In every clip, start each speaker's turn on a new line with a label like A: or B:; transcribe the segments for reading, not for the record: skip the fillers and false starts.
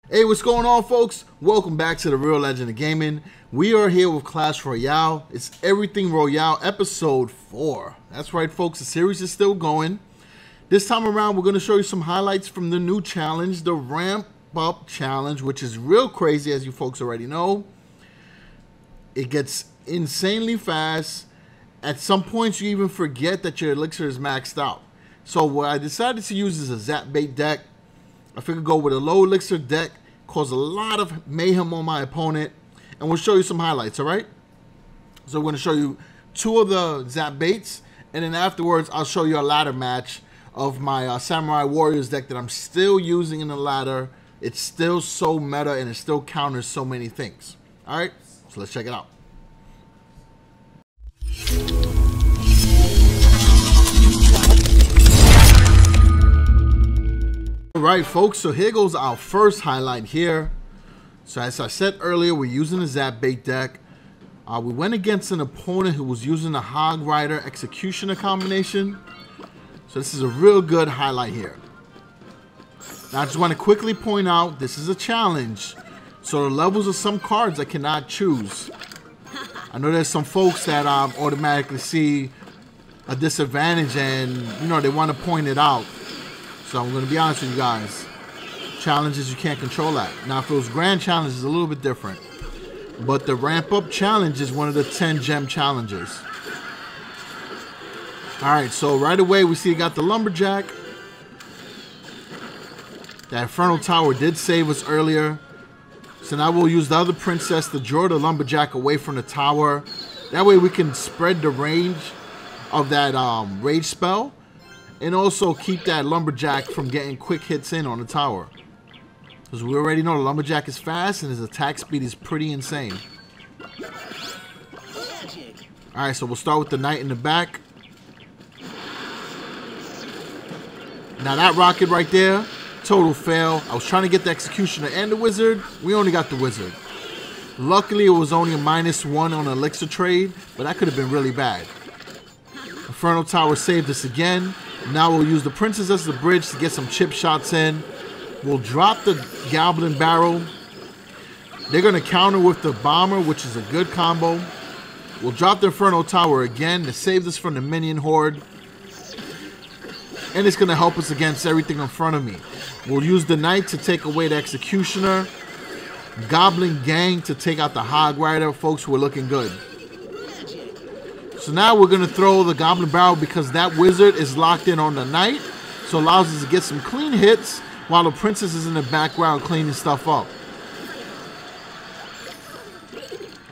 A: Hey, what's going on, folks? Welcome back to the Real Legend of Gaming. We are here with Clash Royale. It's Everything Royale episode 4. That's right, folks. The series is still going. This time around, we're going to show you some highlights from the new challenge, the Ramp Up Challenge, which is real crazy, as you folks already know. It gets insanely fast. At some points, you even forget that your elixir is maxed out. So what I decided to use is a Zap Bait deck. I figured go with a low elixir deck, cause a lot of mayhem on my opponent, and we'll show you some highlights, all right? So we're going to show you 2 of the Zap Baits, and then afterwards I'll show you a ladder match of my Samurai Warriors deck that I'm still using in the ladder. It's still so meta, and it still counters so many things. All right, so let's check it out. Alright, folks, so here goes our first highlight here. So as I said earlier, we're using the Zap Bait deck. We went against an opponent who was using the Hog Rider Executioner combination. So this is a real good highlight here. Now I just want to quickly point out, this is a challenge. So the levels of some cards I cannot choose. I know there's some folks that automatically see a disadvantage and, you know, they want to point it out. So I'm going to be honest with you guys. Challenges, you can't control that. Now, if it was Grand Challenge, it's a little bit different. But the Ramp Up Challenge is one of the 10 gem challenges. Alright, so right away we see you got the Lumberjack. That Infernal Tower did save us earlier. So now we'll use the other Princess to draw the Lumberjack away from the tower. That way we can spread the range of that rage spell. And also keep that Lumberjack from getting quick hits in on the tower. Because we already know the Lumberjack is fast and his attack speed is pretty insane. Alright, so we'll start with the Knight in the back. Now that rocket right there, total fail. I was trying to get the Executioner and the Wizard. We only got the Wizard. Luckily, it was only a -1 on an elixir trade, but that could have been really bad. Infernal Tower saved us again. Now we'll use the Princess as the bridge to get some chip shots in. We'll drop the Goblin Barrel. They're going to counter with the Bomber, which is a good combo. We'll drop the Infernal Tower again to save us from the minion horde. And it's going to help us against everything in front of me. We'll use the Knight to take away the Executioner. Goblin Gang to take out the Hog Rider. Folks, we're looking good. So now we're going to throw the Goblin Barrel because that Wizard is locked in on the Knight. So it allows us to get some clean hits while the Princess is in the background cleaning stuff up.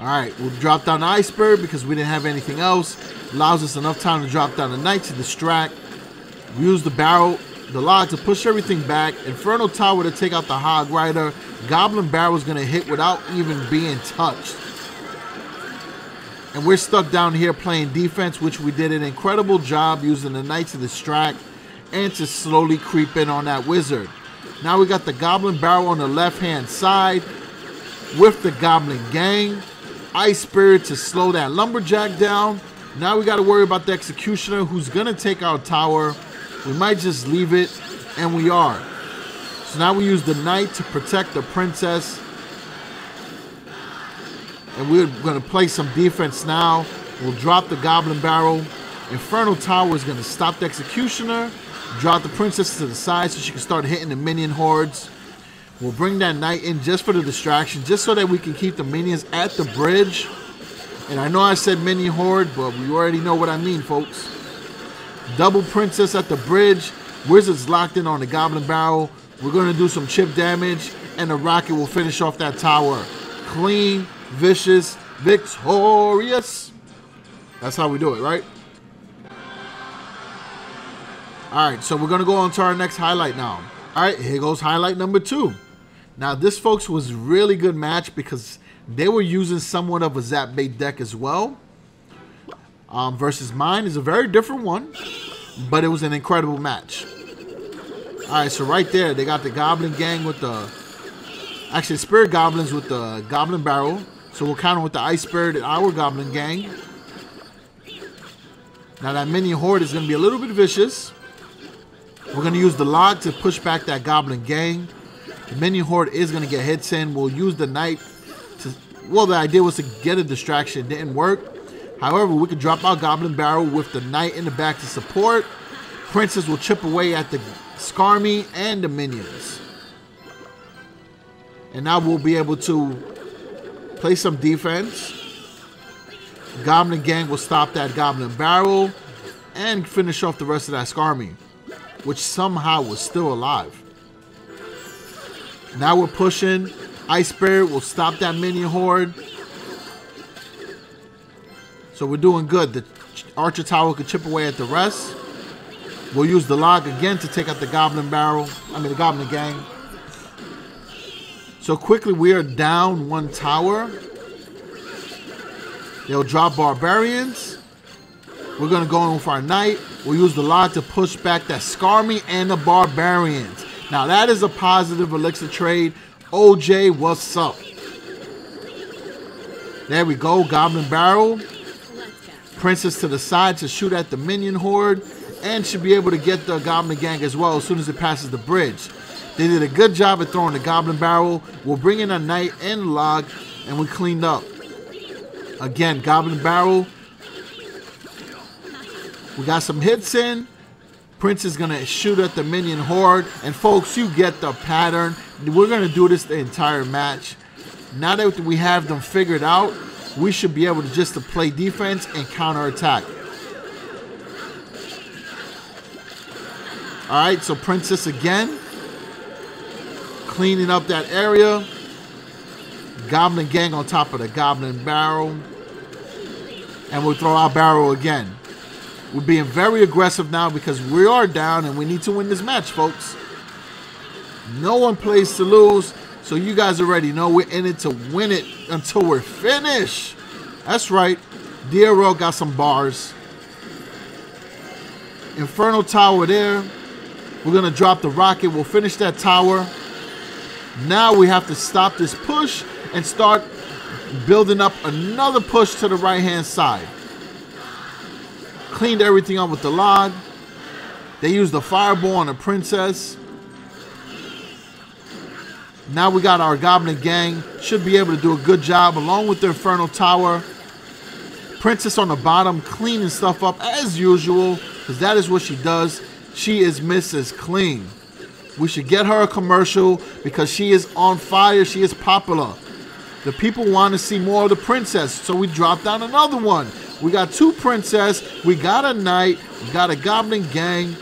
A: Alright, we'll drop down the Iceberg because we didn't have anything else. Allows us enough time to drop down the Knight to distract. We use the barrel, the log to push everything back. Infernal Tower to take out the Hog Rider. Goblin Barrel is going to hit without even being touched. And we're stuck down here playing defense, which we did an incredible job using the Knight to distract and to slowly creep in on that Wizard. Now we got the Goblin Barrel on the left-hand side with the Goblin Gang. Ice Spirit to slow that Lumberjack down. Now we got to worry about the Executioner who's going to take our tower. We might just leave it, and we are. So now we use the Knight to protect the Princess. And we're going to play some defense now. We'll drop the Goblin Barrel. Infernal Tower is going to stop the Executioner. Drop the Princess to the side so she can start hitting the minion hordes. We'll bring that Knight in just for the distraction, just so that we can keep the minions at the bridge. And I know I said minion horde, but we already know what I mean, folks. Double Princess at the bridge. Wizard's locked in on the Goblin Barrel. We're going to do some chip damage, and the rocket will finish off that tower. Clean, vicious, victorious. That's how we do it, right? Alright, so we're going to go on to our next highlight now. Alright, here goes highlight number 2. Now this, folks, was a really good match because they were using somewhat of a Zap Bait deck as well. Versus mine is a very different one, but it was an incredible match. Alright, so right there, they got the Goblin Gang with the... Actually, Spirit Goblins with the Goblin Barrel. So we'll counter with the Ice Spirit and our Goblin Gang. Now that minion horde is going to be a little bit vicious. We're going to use the log to push back that Goblin Gang. The minion horde is going to get hits in. We'll use the knight to... Well, the idea was to get a distraction. It didn't work. However, we could drop our goblin barrel with the knight in the back to support. Princess will chip away at the Skarmy and the minions. And now we'll be able to play some defense. Goblin gang will stop that goblin barrel and finish off the rest of that Skarmy, which somehow was still alive. Now we're pushing. Ice Spirit will stop that minion horde. So we're doing good. The Archer Tower could chip away at the rest. We'll use the log again to take out the goblin barrel. The goblin gang. So quickly we are down one tower. They'll drop barbarians. We're going to go in with our knight. We'll use the log to push back that Skarmy and the barbarians. Now that is a positive elixir trade. OJ, what's up? There we go. Goblin barrel. Princess to the side to shoot at the minion horde. And should be able to get the goblin gang as well as soon as it passes the bridge. They did a good job at throwing the goblin barrel. We'll bring in a knight and log. And we cleaned up. Again, goblin barrel. We got some hits in. Prince is going to shoot at the minion horde. And folks, you get the pattern. We're going to do this the entire match. Now that we have them figured out, we should be able to just to play defense and counter attack. Alright, so Princess again. Cleaning up that area. Goblin gang on top of the goblin barrel. And we'll throw our barrel again. We're being very aggressive now because we are down and we need to win this match, folks. No one plays to lose, so you guys already know we're in it to win it until we're finished. That's right. DRL got some bars. Inferno Tower there. We're going to drop the rocket. We'll finish that tower. Now we have to stop this push and start building up another push to the right-hand side. Cleaned everything up with the log. They used the fireball on the princess. Now we got our goblin gang. Should be able to do a good job along with the Inferno Tower. Princess on the bottom cleaning stuff up as usual because that is what she does. She is Mrs. Clean. We should get her a commercial because she is on fire. She is popular. The people want to see more of the princess, so we dropped down another one. We got two princess. We got a knight. We got a goblin gang.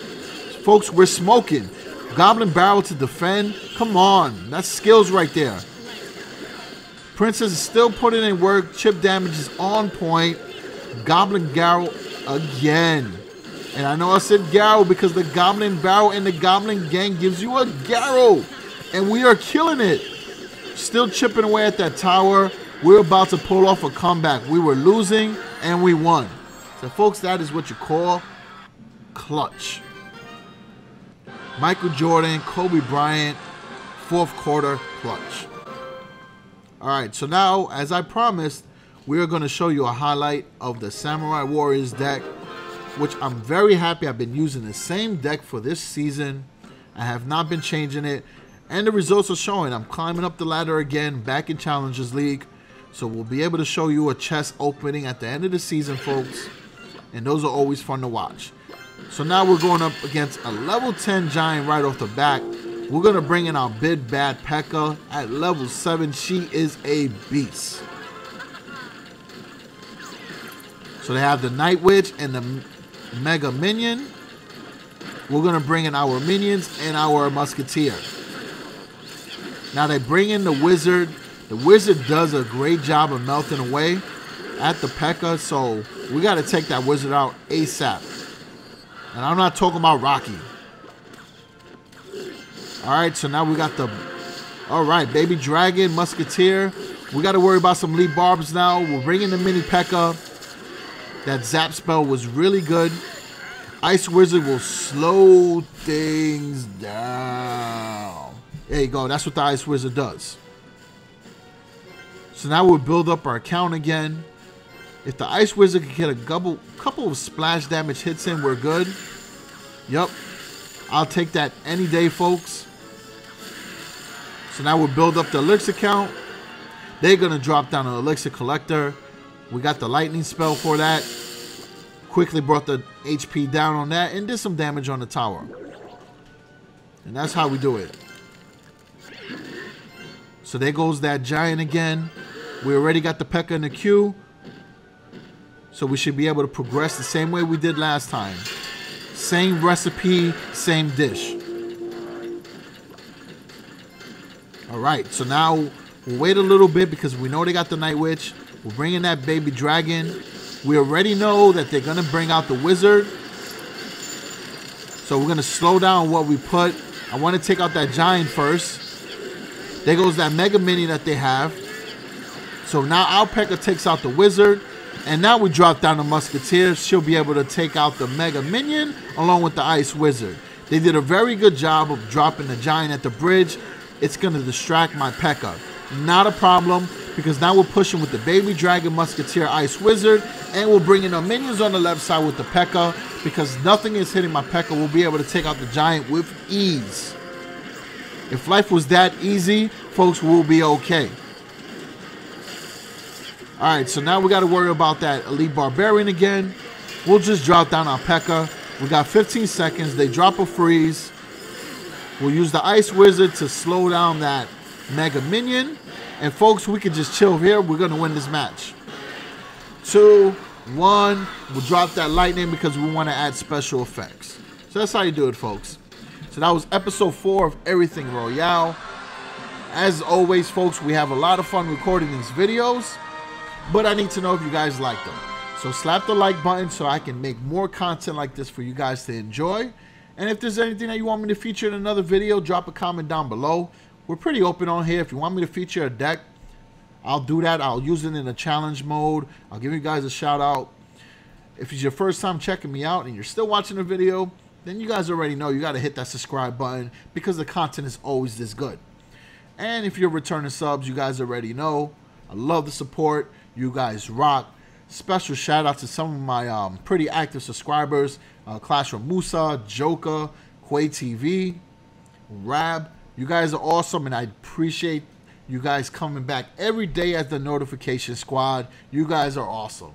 A: Folks, we're smoking. Goblin barrel to defend. Come on. That's skills right there. Princess is still putting in work. Chip damage is on point. Goblin barrel again. And I know I said Garrow because the Goblin Barrel and the Goblin Gang gives you a Garrow. And we are killing it. Still chipping away at that tower. We're about to pull off a comeback. We were losing and we won. So folks, that is what you call clutch. Michael Jordan, Kobe Bryant, fourth quarter clutch. Alright, so now, as I promised, we are going to show you a highlight of the Samurai Warriors deck, which I'm very happy. I've been using the same deck for this season. I have not been changing it. And the results are showing. I'm climbing up the ladder again, back in Challengers League. So we'll be able to show you a chest opening at the end of the season, folks. And those are always fun to watch. So now we're going up against a level 10 giant right off the bat. We're going to bring in our big bad Pekka at level 7. She is a beast. So they have the Night Witch and the Mega Minion. We're going to bring in our minions and our Musketeer. Now they bring in the Wizard. The Wizard does a great job of melting away at the Pekka. So we got to take that Wizard out ASAP. And I'm not talking about Rocky. Alright, so now we got the... Alright, Baby Dragon, Musketeer. We got to worry about some lead barbs now. We're bringing the Mini Pekka. That Zap spell was really good. Ice Wizard will slow things down. There you go. That's what the Ice Wizard does. So now we'll build up our count again. If the Ice Wizard can get a couple of splash damage hits in, we're good. Yep. I'll take that any day, folks. So now we'll build up the elixir count. They're going to drop down an elixir collector. We got the lightning spell for that. Quickly brought the HP down on that and did some damage on the tower. And that's how we do it. So there goes that giant again. We already got the Pekka in the queue. So we should be able to progress the same way we did last time. Same recipe, same dish. Alright, so now we'll wait a little bit because we know they got the Night Witch. We're bringing that baby dragon. We already know that they're going to bring out the wizard. So we're going to slow down what we put. I want to take out that giant first. There goes that mega mini that they have. So now our Pekka takes out the wizard. And now we drop down the musketeer. She'll be able to take out the mega minion along with the ice wizard. They did a very good job of dropping the giant at the bridge. It's going to distract my Pekka. Not a problem, because now we're pushing with the baby dragon, musketeer, ice wizard, and we're bringing our minions on the left side with the Pekka, because nothing is hitting my Pekka. We'll be able to take out the giant with ease. If life was that easy, folks, we'll be okay. Alright, so now we got to worry about that elite barbarian again. We'll just drop down our Pekka. We got 15 seconds. They drop a freeze. We'll use the ice wizard to slow down that mega minion. And folks, we can just chill here. We're going to win this match. 2, 1. We'll drop that lightning because we want to add special effects. So that's how you do it, folks. So that was episode 4 of Everything Royale. As always, folks, we have a lot of fun recording these videos. But I need to know if you guys like them. So slap the like button so I can make more content like this for you guys to enjoy. And if there's anything that you want me to feature in another video, drop a comment down below. We're pretty open on here. If you want me to feature a deck, I'll do that. I'll use it in a challenge mode. I'll give you guys a shout out. If it's your first time checking me out and you're still watching the video, then you guys already know you got to hit that subscribe button because the content is always this good. And if you're returning subs, you guys already know. I love the support. You guys rock. Special shout out to some of my pretty active subscribers. Clash from Musa, Joker, Quay TV, Rab. You guys are awesome, and I appreciate you guys coming back every day as the notification squad. You guys are awesome.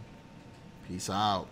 A: Peace out.